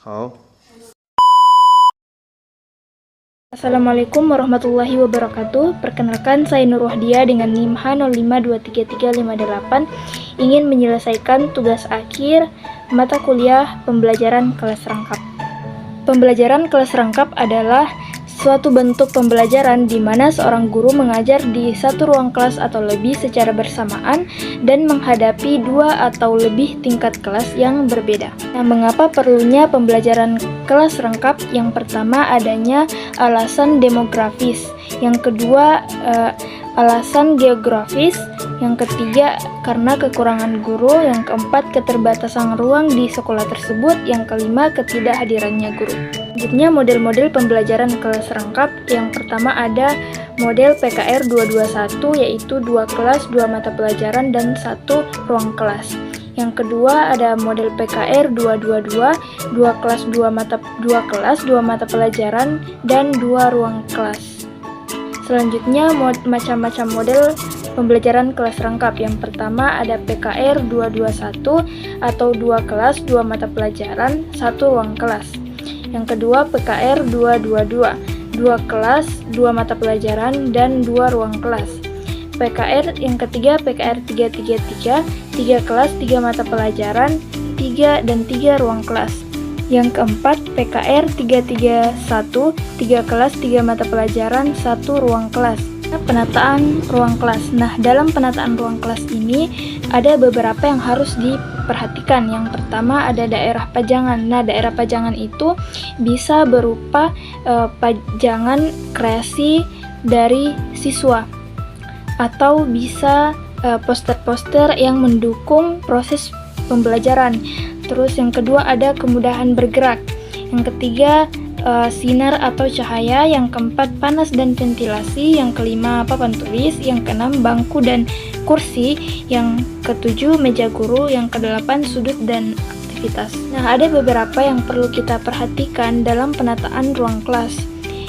好。 Assalamualaikum warahmatullahi wabarakatuh. Perkenalkan, saya Nur Wahdia dengan NIM H05233358 ingin menyelesaikan tugas akhir mata kuliah pembelajaran kelas rangkap. Pembelajaran kelas rangkap adalah suatu bentuk pembelajaran di mana seorang guru mengajar di satu ruang kelas atau lebih secara bersamaan dan menghadapi dua atau lebih tingkat kelas yang berbeda. Nah, mengapa perlunya pembelajaran kelas rangkap? Yang pertama, adanya alasan demografis. Yang kedua, alasan geografis. Yang ketiga, karena kekurangan guru. Yang keempat, keterbatasan ruang di sekolah tersebut. Yang kelima, ketidakhadirannya guru. Selanjutnya, model-model pembelajaran kelas rangkap. Yang pertama ada model PKR 221, yaitu 2 kelas, 2 mata pelajaran, dan 1 ruang kelas. Yang kedua ada model PKR 222, 2 kelas, 2 mata pelajaran, dan 2 ruang kelas. Selanjutnya, macam-macam model pembelajaran kelas rangkap. Yang pertama ada PKR 221 atau 2 kelas, 2 mata pelajaran, 1 ruang kelas. Yang kedua PKR 222, 2 kelas, 2 mata pelajaran, dan 2 ruang kelas. PKR yang ketiga PKR 333, 3 kelas, 3 mata pelajaran, 3 ruang kelas. Yang keempat PKR 331, 3 kelas, 3 mata pelajaran, 1 ruang kelas. Penataan ruang kelas. Nah, dalam penataan ruang kelas ini ada beberapa yang harus diperhatikan. Yang pertama ada daerah pajangan. Nah, daerah pajangan itu bisa berupa pajangan kreasi dari siswa, atau bisa poster-poster yang mendukung proses pembelajaran. Terus yang kedua ada kemudahan bergerak. Yang ketiga sinar atau cahaya. Yang keempat panas dan ventilasi. Yang kelima papan tulis. Yang keenam bangku dan kursi. Yang ketujuh meja guru. Yang kedelapan sudut dan aktivitas. Nah, ada beberapa yang perlu kita perhatikan dalam penataan ruang kelas.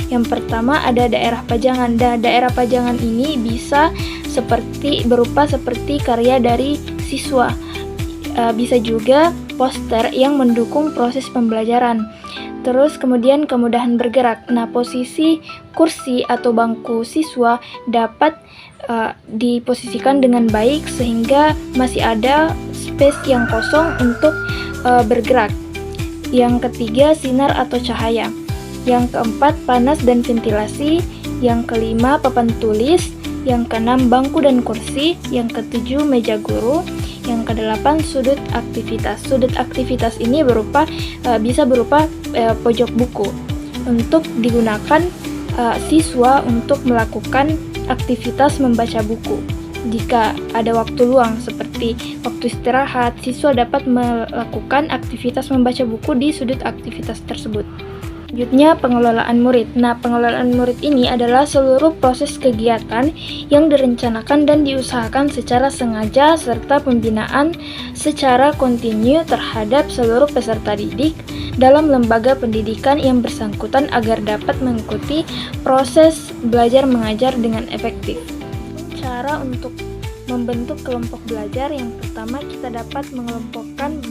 Yang pertama ada daerah pajangan. Daerah pajangan ini bisa berupa seperti karya dari siswa. Bisa juga poster yang mendukung proses pembelajaran. Terus kemudian kemudahan bergerak. Nah, posisi kursi atau bangku siswa dapat diposisikan dengan baik sehingga masih ada space yang kosong untuk bergerak. Yang ketiga sinar atau cahaya. Yang keempat panas dan ventilasi. Yang kelima papan tulis. Yang keenam bangku dan kursi. Yang ketujuh meja guru. Yang kedelapan sudut aktivitas. Sudut aktivitas ini bisa berupa pojok buku untuk digunakan siswa untuk melakukan aktivitas membaca buku. Jika ada waktu luang seperti waktu istirahat, siswa dapat melakukan aktivitas membaca buku di sudut aktivitas tersebut. Selanjutnya, pengelolaan murid. Nah, pengelolaan murid ini adalah seluruh proses kegiatan yang direncanakan dan diusahakan secara sengaja serta pembinaan secara kontinu terhadap seluruh peserta didik dalam lembaga pendidikan yang bersangkutan agar dapat mengikuti proses belajar mengajar dengan efektif. Cara untuk membentuk kelompok belajar. Yang pertama, kita dapat mengelompokkan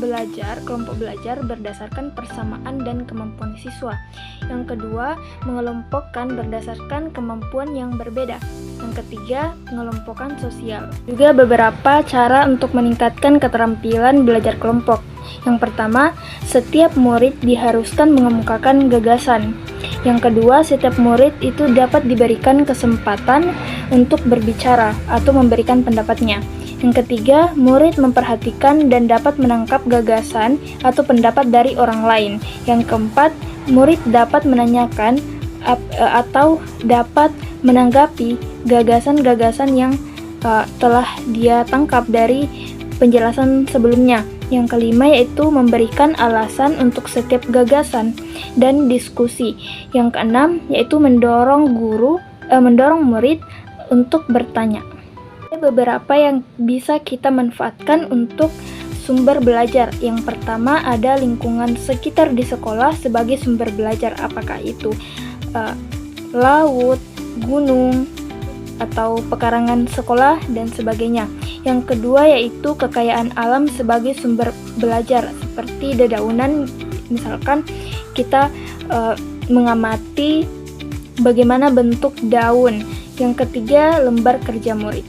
kelompok belajar berdasarkan persamaan dan kemampuan siswa. Yang kedua, mengelompokkan berdasarkan kemampuan yang berbeda. Yang ketiga, mengelompokkan sosial. Juga beberapa cara untuk meningkatkan keterampilan belajar kelompok. Yang pertama, setiap murid diharuskan mengemukakan gagasan. Yang kedua, setiap murid itu dapat diberikan kesempatan untuk berbicara atau memberikan pendapatnya. Yang ketiga, murid memperhatikan dan dapat menangkap gagasan atau pendapat dari orang lain. Yang keempat, murid dapat menanyakan atau dapat menanggapi gagasan-gagasan yang telah dia tangkap dari penjelasan sebelumnya. Yang kelima yaitu memberikan alasan untuk setiap gagasan dan diskusi. Yang keenam yaitu mendorong murid untuk bertanya. Ada beberapa yang bisa kita manfaatkan untuk sumber belajar. Yang pertama ada lingkungan sekitar di sekolah sebagai sumber belajar. Apakah itu laut, gunung, atau pekarangan sekolah dan sebagainya. Yang kedua yaitu kekayaan alam sebagai sumber belajar, seperti dedaunan, misalkan kita mengamati bagaimana bentuk daun. Yang ketiga, lembar kerja murid,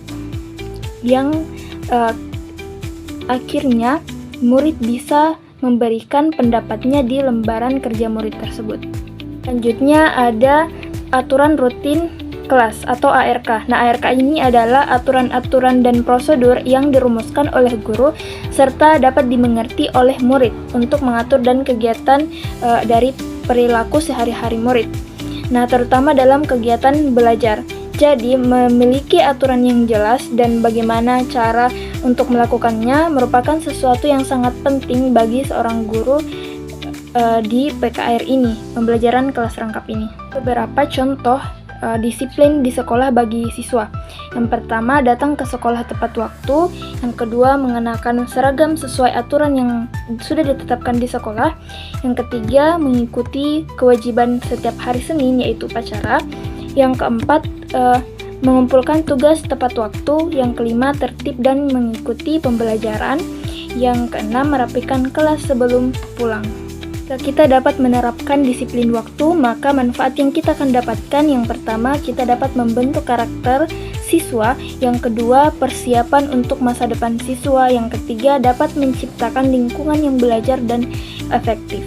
yang akhirnya murid bisa memberikan pendapatnya di lembaran kerja murid tersebut. Selanjutnya ada aturan rutin kelas atau ARK. Nah, ARK ini adalah aturan-aturan dan prosedur yang dirumuskan oleh guru serta dapat dimengerti oleh murid untuk mengatur dan kegiatan dari perilaku sehari-hari murid. Nah, terutama dalam kegiatan belajar. Jadi, memiliki aturan yang jelas dan bagaimana cara untuk melakukannya merupakan sesuatu yang sangat penting bagi seorang guru di PKR ini, pembelajaran kelas rangkap ini. Beberapa contoh disiplin di sekolah bagi siswa. Yang pertama, datang ke sekolah tepat waktu. Yang kedua, mengenakan seragam sesuai aturan yang sudah ditetapkan di sekolah. Yang ketiga, mengikuti kewajiban setiap hari Senin, yaitu upacara. Yang keempat, mengumpulkan tugas tepat waktu. Yang kelima, tertib dan mengikuti pembelajaran. Yang keenam, merapikan kelas sebelum pulang. Jika kita dapat menerapkan disiplin waktu, maka manfaat yang kita akan dapatkan, yang pertama, kita dapat membentuk karakter siswa. Yang kedua, persiapan untuk masa depan siswa. Yang ketiga, dapat menciptakan lingkungan yang belajar dan efektif.